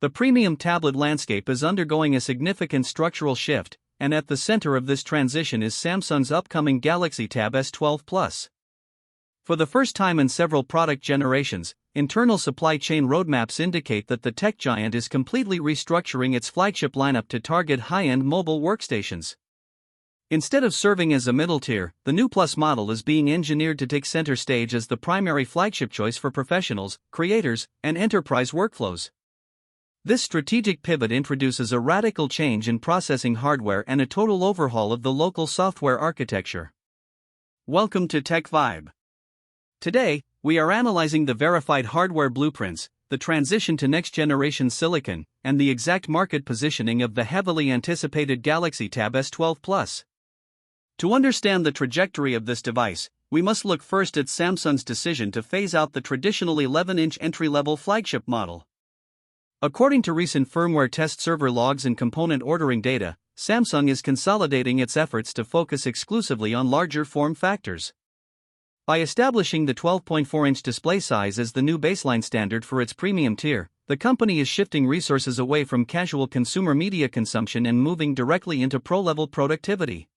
The premium tablet landscape is undergoing a significant structural shift, and at the center of this transition is Samsung's upcoming Galaxy Tab S12 Plus. For the first time in several product generations, internal supply chain roadmaps indicate that the tech giant is completely restructuring its flagship lineup to target high-end mobile workstations. Instead of serving as a middle tier, the new Plus model is being engineered to take center stage as the primary flagship choice for professionals, creators, and enterprise workflows. This strategic pivot introduces a radical change in processing hardware and a total overhaul of the local software architecture. Welcome to Tech Vibe. Today, we are analyzing the verified hardware blueprints, the transition to next-generation silicon, and the exact market positioning of the heavily anticipated Galaxy Tab S12 Plus. To understand the trajectory of this device, we must look first at Samsung's decision to phase out the traditional 11-inch entry-level flagship model. According to recent firmware test server logs and component ordering data, Samsung is consolidating its efforts to focus exclusively on larger form factors. By establishing the 12.4-inch display size as the new baseline standard for its premium tier, the company is shifting resources away from casual consumer media consumption and moving directly into pro-level productivity.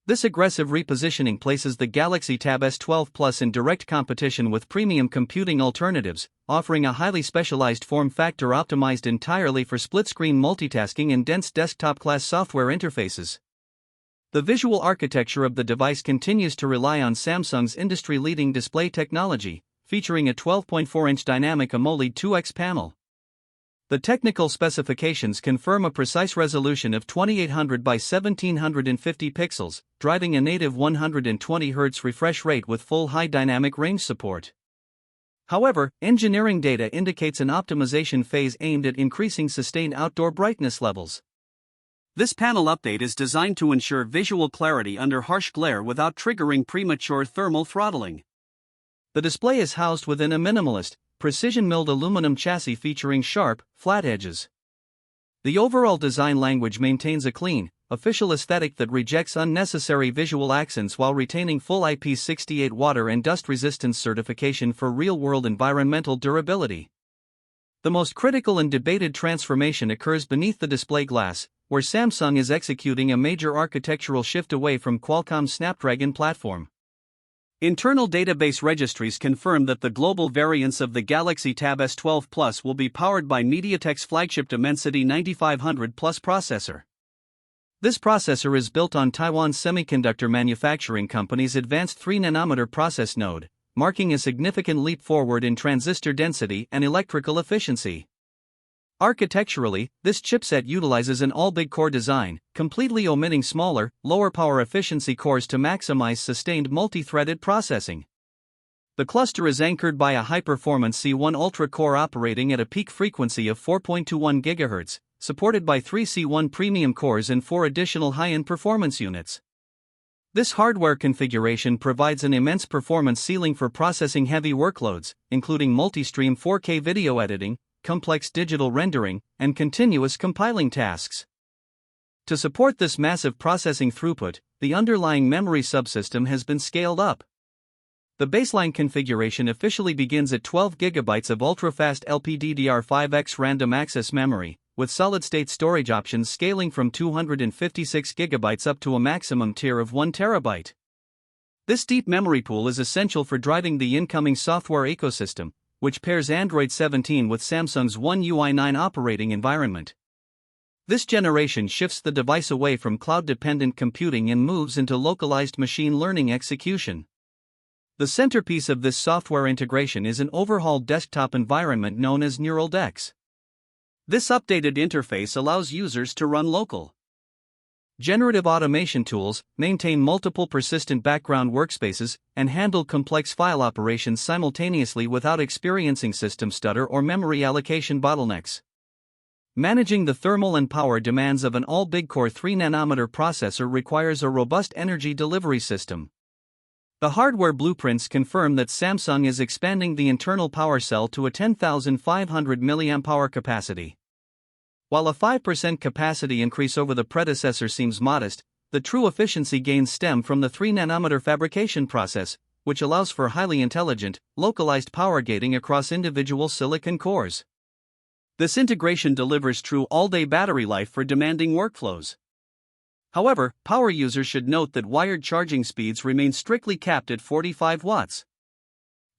This aggressive repositioning places the Galaxy Tab S12 Plus in direct competition with premium computing alternatives, offering a highly specialized form factor optimized entirely for split-screen multitasking and dense desktop-class software interfaces. The visual architecture of the device continues to rely on Samsung's industry-leading display technology, featuring a 12.4-inch dynamic AMOLED 2X panel. The technical specifications confirm a precise resolution of 2800 by 1750 pixels, driving a native 120 Hz refresh rate with full high dynamic range support. However, engineering data indicates an optimization phase aimed at increasing sustained outdoor brightness levels. This panel update is designed to ensure visual clarity under harsh glare without triggering premature thermal throttling. The display is housed within a minimalist, precision-milled aluminum chassis featuring sharp, flat edges. The overall design language maintains a clean, official aesthetic that rejects unnecessary visual accents while retaining full IP68 water and dust resistance certification for real-world environmental durability. The most critical and debated transformation occurs beneath the display glass, where Samsung is executing a major architectural shift away from Qualcomm Snapdragon platform. Internal database registries confirm that the global variants of the Galaxy Tab S12 Plus will be powered by MediaTek's flagship Dimensity 9500 Plus processor. This processor is built on Taiwan's semiconductor manufacturing company's advanced 3nm process node, marking a significant leap forward in transistor density and electrical efficiency. Architecturally, this chipset utilizes an all-big core design, completely omitting smaller, lower-power efficiency cores to maximize sustained multi-threaded processing. The cluster is anchored by a high-performance C1 Ultra core operating at a peak frequency of 4.21 GHz, supported by 3 C1 premium cores and 4 additional high-end performance units. This hardware configuration provides an immense performance ceiling for processing heavy workloads, including multi-stream 4K video editing, complex digital rendering, and continuous compiling tasks. To support this massive processing throughput, the underlying memory subsystem has been scaled up. The baseline configuration officially begins at 12 GB of ultra-fast LPDDR5X random access memory, with solid-state storage options scaling from 256 GB up to a maximum tier of 1 TB. This deep memory pool is essential for driving the incoming software ecosystem, which pairs Android 17 with Samsung's One UI 9 operating environment. This generation shifts the device away from cloud-dependent computing and moves into localized machine learning execution. The centerpiece of this software integration is an overhauled desktop environment known as Neural Dex. This updated interface allows users to run local generative automation tools, maintain multiple persistent background workspaces, and handle complex file operations simultaneously without experiencing system stutter or memory allocation bottlenecks. Managing the thermal and power demands of an all-big core 3nm processor requires a robust energy delivery system. The hardware blueprints confirm that Samsung is expanding the internal power cell to a 10,500 mAh capacity. While a 5% capacity increase over the predecessor seems modest, the true efficiency gains stem from the 3nm fabrication process, which allows for highly intelligent, localized power gating across individual silicon cores. This integration delivers true all-day battery life for demanding workflows. However, power users should note that wired charging speeds remain strictly capped at 45 watts.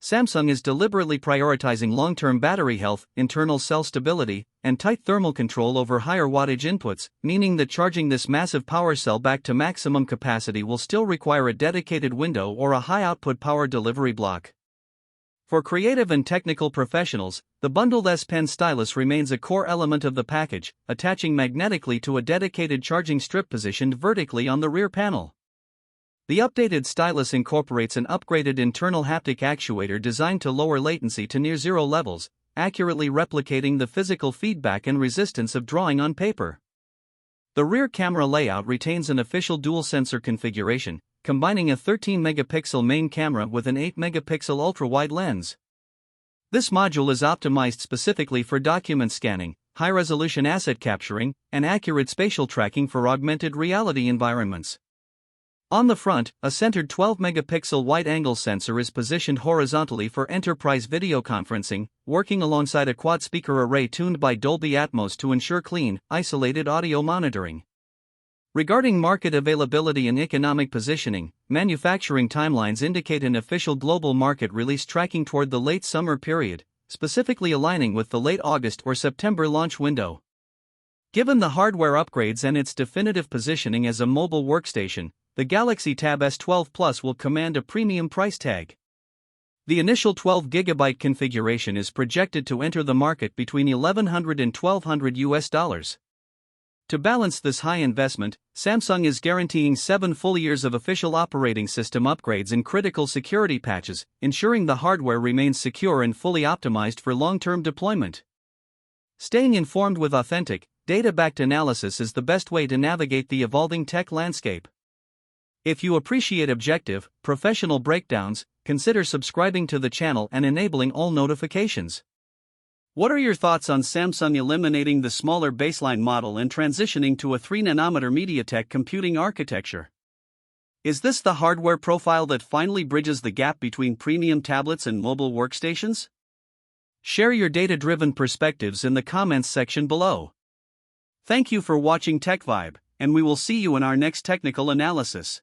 Samsung is deliberately prioritizing long-term battery health, internal cell stability, and tight thermal control over higher wattage inputs, meaning that charging this massive power cell back to maximum capacity will still require a dedicated window or a high-output power delivery block. For creative and technical professionals, the bundled S Pen stylus remains a core element of the package, attaching magnetically to a dedicated charging strip positioned vertically on the rear panel. The updated stylus incorporates an upgraded internal haptic actuator designed to lower latency to near zero levels, accurately replicating the physical feedback and resistance of drawing on paper. The rear camera layout retains an official dual-sensor configuration, combining a 13-megapixel main camera with an 8-megapixel ultra-wide lens. This module is optimized specifically for document scanning, high-resolution asset capturing, and accurate spatial tracking for augmented reality environments. On the front, a centered 12-megapixel wide-angle sensor is positioned horizontally for enterprise video conferencing, working alongside a quad-speaker array tuned by Dolby Atmos to ensure clean, isolated audio monitoring. Regarding market availability and economic positioning, manufacturing timelines indicate an official global market release tracking toward the late summer period, specifically aligning with the late August or September launch window. Given the hardware upgrades and its definitive positioning as a mobile workstation, the Galaxy Tab S12 Plus will command a premium price tag. The initial 12GB configuration is projected to enter the market between $1,100 and $1,200. To balance this high investment, Samsung is guaranteeing 7 full years of official operating system upgrades and critical security patches, ensuring the hardware remains secure and fully optimized for long-term deployment. Staying informed with authentic, data-backed analysis is the best way to navigate the evolving tech landscape. If you appreciate objective, professional breakdowns, consider subscribing to the channel and enabling all notifications. What are your thoughts on Samsung eliminating the smaller baseline model and transitioning to a 3nm MediaTek computing architecture? Is this the hardware profile that finally bridges the gap between premium tablets and mobile workstations? Share your data-driven perspectives in the comments section below. Thank you for watching TechVibe, and we will see you in our next technical analysis.